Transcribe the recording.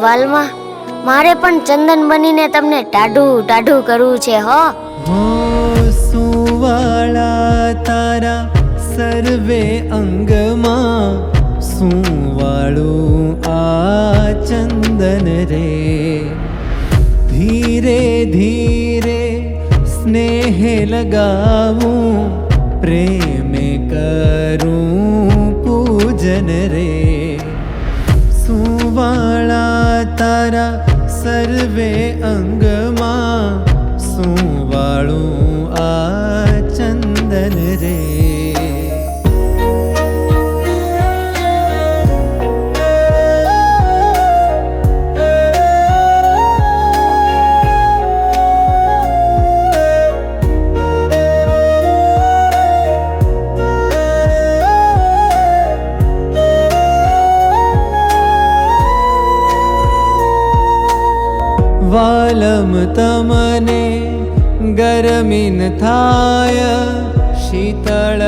વાલમાં, મારે પણ ચંદન બનીને તમને ટાઢું ટાઢું કરવું છે હો. સુવાળા તારા સર્વે અંગમાં, સુવાળું આ ચંદન રે. ધીરે ધીરે સ્નેહ લગાવું, પ્રેમે કરું પૂજન રે. સુવાળા તારા સર્વે અંગમાં, સુવાળું આ ચંદન રે. વાલમ તમને ગરમીન થાય, શીતળ